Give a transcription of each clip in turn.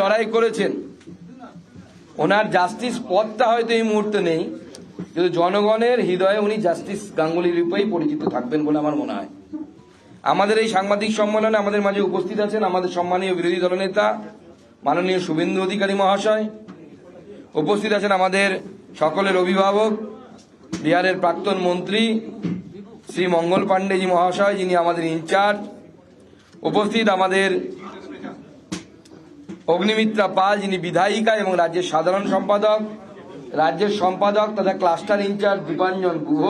লড়াই করেছেন, ওনার জাস্টিস পদটা হয়তো এই মুহূর্তে নেই, কিন্তু জনগণের হৃদয়ে উনি জাস্টিস গাঙ্গুলি রূপেই পরিচিত থাকবেন বলে আমার মনে হয়। আমাদের এই সাংবাদিক সম্মেলনে আমাদের মাঝে উপস্থিত আছেন আমাদের সম্মানীয় বিরোধী দলনেতা মাননীয় শুভেন্দু অধিকারী মহাশয়, উপস্থিত আছেন আমাদের সকলের অভিভাবক বিহারের প্রাক্তন মন্ত্রী শ্রী মঙ্গল পাণ্ডেজি মহাশয়, যিনি আমাদের ইনচার্জ, উপস্থিত আমাদের অগ্নিমিত্রা পাল, যিনি বিধায়িকা এবং রাজ্যের সাধারণ সম্পাদক, রাজ্যের সম্পাদক তথা ক্লাস্টার ইনচার্জ দীপাঞ্জন গুহ,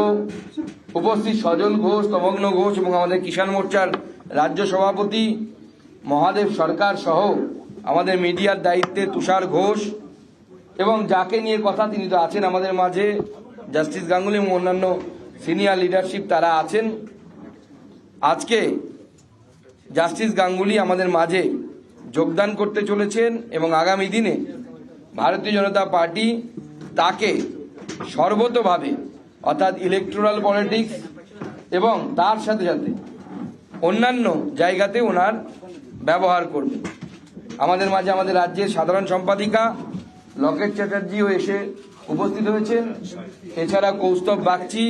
উপস্থিত সজল ঘোষ, তমগ্ন ঘোষ এবং আমাদের কিষাণ মোর্চার রাজ্য সভাপতি মহাদেব সরকার সহ আমাদের মিডিয়ার দায়িত্বে তুষার ঘোষ, এবং যাকে নিয়ে কথা তিনি তো আছেন আমাদের মাঝে, জাস্টিস গাঙ্গুলি এবং অন্যান্য সিনিয়র লিডারশিপ তারা আছেন। আজকে জাস্টিস গাঙ্গুলি আমাদের মাঝে যোগদান করতে চলেছেন এবং আগামী দিনে ভারতীয় জনতা পার্টি তাকে সর্বতোভাবে অর্থাৎ ইলেকটোরাল পলিটিক্স এবং তার সাথে সাথে অন্যান্য জায়গাতে ওনার ব্যবহার করবে। আমাদের মাঝে আমাদের রাজ্যের সাধারণ সম্পাদিকা লকেট চ্যাটার্জিও এসে উপস্থিত হয়েছেন, এছাড়া কৌস্তব বাগচি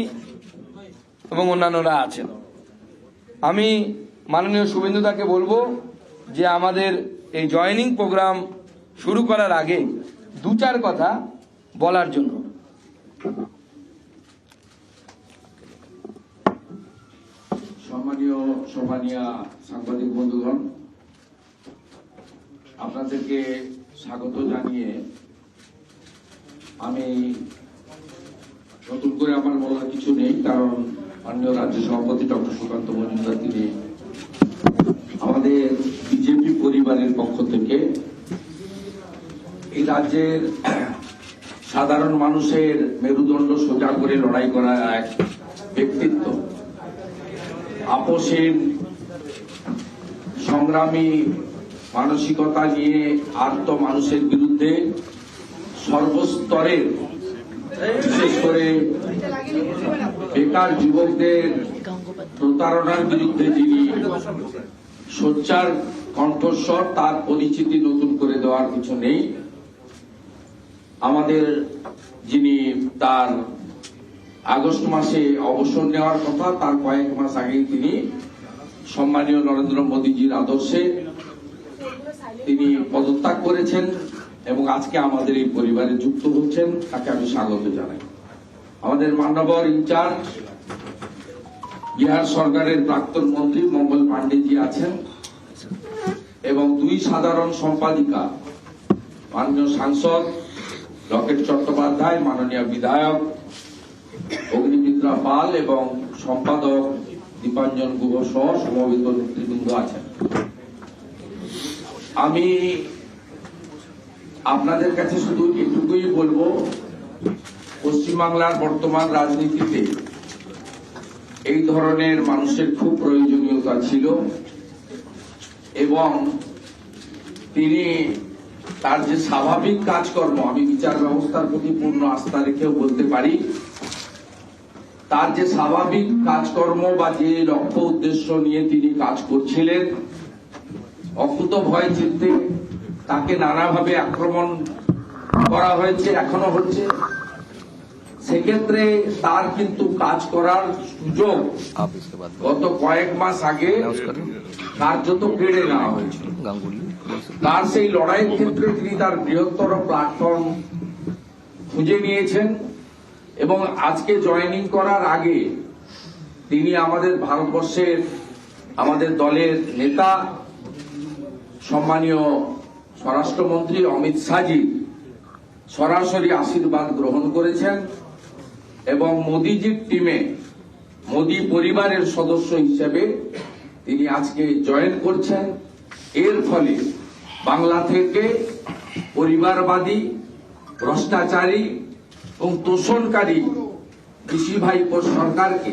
এবং অন্যান্যরা আছেন। আমি মাননীয় শুভেন্দুদাকে বলবো যে আমাদের এই জয়েনিং প্রোগ্রাম শুরু করার আগে দু চার কথা বলার জন্য। সম্মানীয় সম্মানীয় সাংবাদিক বন্ধুগণ, আপনাদেরকে স্বাগত জানিয়ে আমি নতুন করে আমার বলার কিছু নেই, কারণ মাননীয় রাজ্য সভাপতি ডক্টর সুকান্ত মজুমদার তিনি আমাদের বিজেপি পরিবারের পক্ষ থেকে এই রাজ্যের সাধারণ মানুষের মেরুদণ্ড সোজা করে লড়াই করা এক ব্যক্তিত্ব, আপোষহীন সংগ্রামী মানসিকতা নিয়ে আর্ত মানুষের বিরুদ্ধে সর্বস্তরের, বিশেষ করে বেকার যুবকদের প্রতারণার বিরুদ্ধে যিনি সোচ্চার কণ্ঠস্বর, তার পরিচিতি নতুন করে দেওয়ার কিছু নেই। আমাদের যিনি তার আগস্ট মাসে অবসর নেওয়ার কথা, তার কয়েক মাস আগেই তিনি সম্মানীয় নরেন্দ্র মোদীজির আদর্শে তিনি পদত্যাগ করেছেন এবং আজকে আমাদের এই পরিবারে যুক্ত হচ্ছেন, তাকে আমি স্বাগত জানাই। আমাদের মান্যবর ইনচার্জ বিহার সরকারের প্রাক্তন মন্ত্রী মঙ্গল পাণ্ডেজি আছেন এবং দুই সাধারণ সম্পাদিকা মাননীয় সাংসদ লকেট চট্টোপাধ্যায়, মাননীয় বিধায়ক অগ্নিমিত্রা পাল এবং সম্পাদক দীপাঞ্জন গুহ সহ সমবেত নেতৃবৃন্দ আছেন। আমি আপনাদের কাছে শুধু এটুকুই বলবো, পশ্চিমবাংলার বর্তমান রাজনীতিতে এই ধরনের মানুষের খুব প্রয়োজনীয়তা ছিল এবং তিনি তার যে স্বাভাবিক কাজকর্ম, আমি বিচার ব্যবস্থার প্রতি পূর্ণ আস্থা রেখেও বলতে পারি, তার যে স্বাভাবিক কাজকর্ম বা যে লক্ষ্য উদ্দেশ্য নিয়ে তিনি কাজ করছিলেন, অকুত ভয় চিত্তে তাকে নানাভাবে আক্রমণ করা হয়েছে, এখনো হচ্ছে। সেক্ষেত্রে তার কিন্তু কাজ করার সুযোগ গত কয়েক মাস আগে কার্যত কেড়ে নেওয়া হয়েছিল। তার সেই লড়াইয়ের ক্ষেত্রে তিনি তার বৃহত্তর প্ল্যাটফর্ম খুঁজে নিয়েছেন এবং আজকে জয়েনিং করার আগে তিনি আমাদের ভারতবর্ষের আমাদের দলের নেতা সম্মানীয় স্বরাষ্ট্রমন্ত্রী অমিত শাহজি সরাসরি আশীর্বাদ গ্রহণ করেছেন এবং মোদীজির টিমে, মোদী পরিবারের সদস্য হিসেবে তিনি আজকে জয়েন করছেন। এর ফলে বাংলা থেকে পরিবারবাদী, ভ্রষ্টাচারী এবং তোষণকারী কৃষি ভাইপোর সরকারকে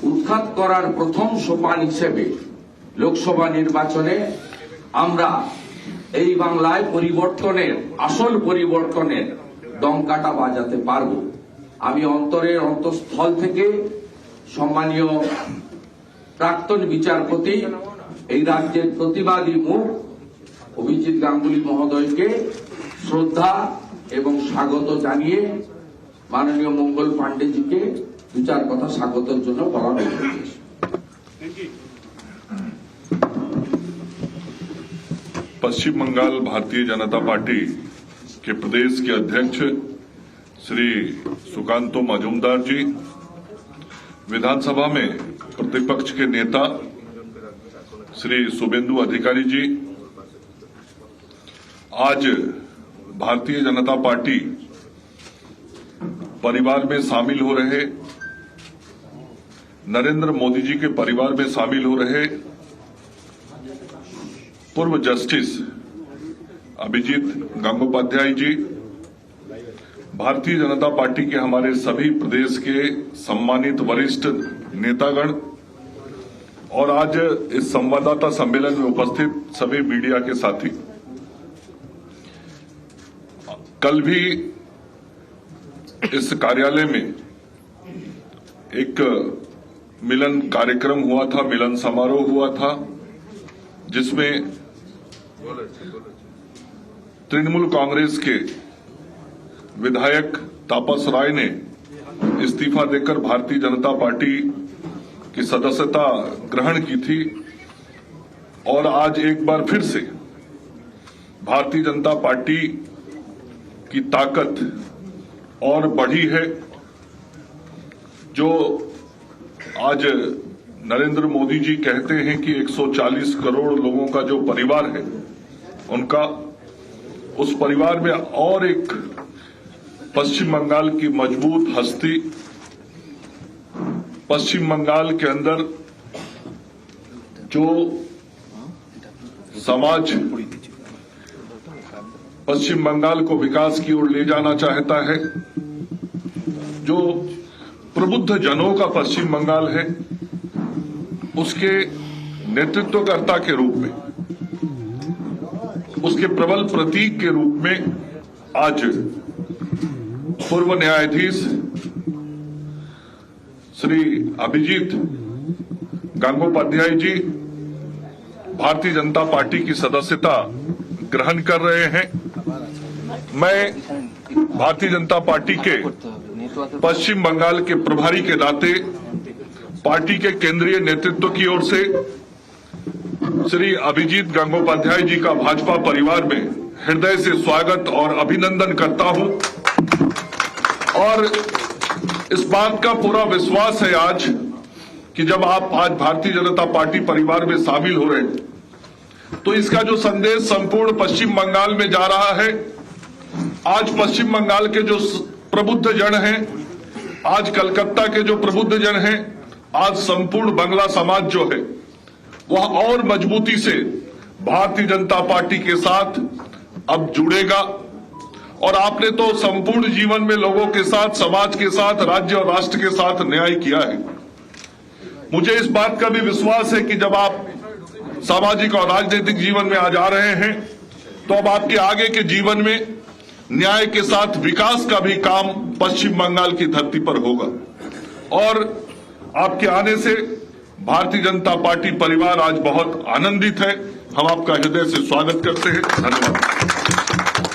উৎখাত করার প্রথম সোপান হিসেবে লোকসভা নির্বাচনে আমরা এই বাংলায় পরিবর্তনের, আসল পরিবর্তনের ডঙ্কাটা বাজাতে পারব। আমি অন্তরের অন্তঃস্থল থেকে সম্মানীয় প্রাক্তন বিচারপতি, এই রাজ্যের প্রতিবাদী মুখ অভিজিৎ গাঙ্গুলি মহোদয়কে শ্রদ্ধা এবং স্বাগত জানিয়ে মাননীয় মঙ্গল পাণ্ডেজিকে দু চার কথা স্বাগতের জন্য বলা হয়েছে। पश्चिम बंगाल भारतीय जनता पार्टी के प्रदेश के अध्यक्ष श्री सुकांतो मजूमदार जी, विधानसभा में प्रतिपक्ष के नेता श्री शुभेंदु अधिकारी जी, आज भारतीय जनता पार्टी परिवार में शामिल हो रहे, नरेंद्र मोदी जी के परिवार में शामिल हो रहे पूर्व जस्टिस अभिजीत गंगोपाध्याय जी, भारतीय जनता पार्टी के हमारे सभी प्रदेश के सम्मानित वरिष्ठ नेतागण और आज इस संवाददाता सम्मेलन में उपस्थित सभी मीडिया के साथी, कल भी इस कार्यालय में एक मिलन कार्यक्रम हुआ था, मिलन समारोह हुआ था, जिसमें तृणमूल कांग्रेस के विधायक तापस राय ने इस्तीफा देकर भारतीय जनता पार्टी की सदस्यता ग्रहण की थी और आज एक बार फिर से भारतीय जनता पार्टी की ताकत और बढ़ी है। जो आज नरेंद्र मोदी जी कहते हैं कि 140 करोड़ लोगों का जो परिवार है उनका, उस परिवार में और एक पश्चिम बंगाल की मजबूत हस्ती, पश्चिम बंगाल के अंदर जो समाज पश्चिम बंगाल को विकास की ओर ले जाना चाहता है, जो प्रबुद्ध जनों का पश्चिम बंगाल है, उसके नेतृत्वकर्ता के रूप में, उसके प्रबल प्रतीक के रूप में आज पूर्व न्यायाधीश श्री अभिजीत गंगोपाध्याय जी भारतीय जनता पार्टी की सदस्यता ग्रहण कर रहे हैं। मैं भारतीय जनता पार्टी के पश्चिम बंगाल के प्रभारी के नाते पार्टी के केंद्रीय नेतृत्व की ओर से श्री अभिजीत गंगोपाध्याय जी का भाजपा परिवार में हृदय से स्वागत और अभिनंदन करता हूं और इस बात का पूरा विश्वास है आज कि जब आप आज भारतीय जनता पार्टी परिवार में शामिल हो रहे हैं तो इसका जो संदेश संपूर्ण पश्चिम बंगाल में जा रहा है, आज पश्चिम बंगाल के जो प्रबुद्ध जन हैं, आज कलकत्ता के जो प्रबुद्ध जन हैं, आज संपूर्ण बंगला समाज जो है वह और मजबूती से भारतीय जनता पार्टी के साथ अब जुड़ेगा। और आपने तो संपूर्ण जीवन में लोगों के साथ, समाज के साथ, राज्य और राष्ट्र के साथ न्याय किया है। मुझे इस बात का भी विश्वास है कि जब आप सामाजिक और राजनीतिक जीवन में आ जा रहे हैं तो अब आपके आगे के जीवन में न्याय के साथ विकास का भी काम पश्चिम बंगाल की धरती पर होगा और आपके आने से भारतीय जनता पार्टी परिवार आज बहुत आनंदित है। हम आपका हृदय से स्वागत करते हैं। धन्यवाद।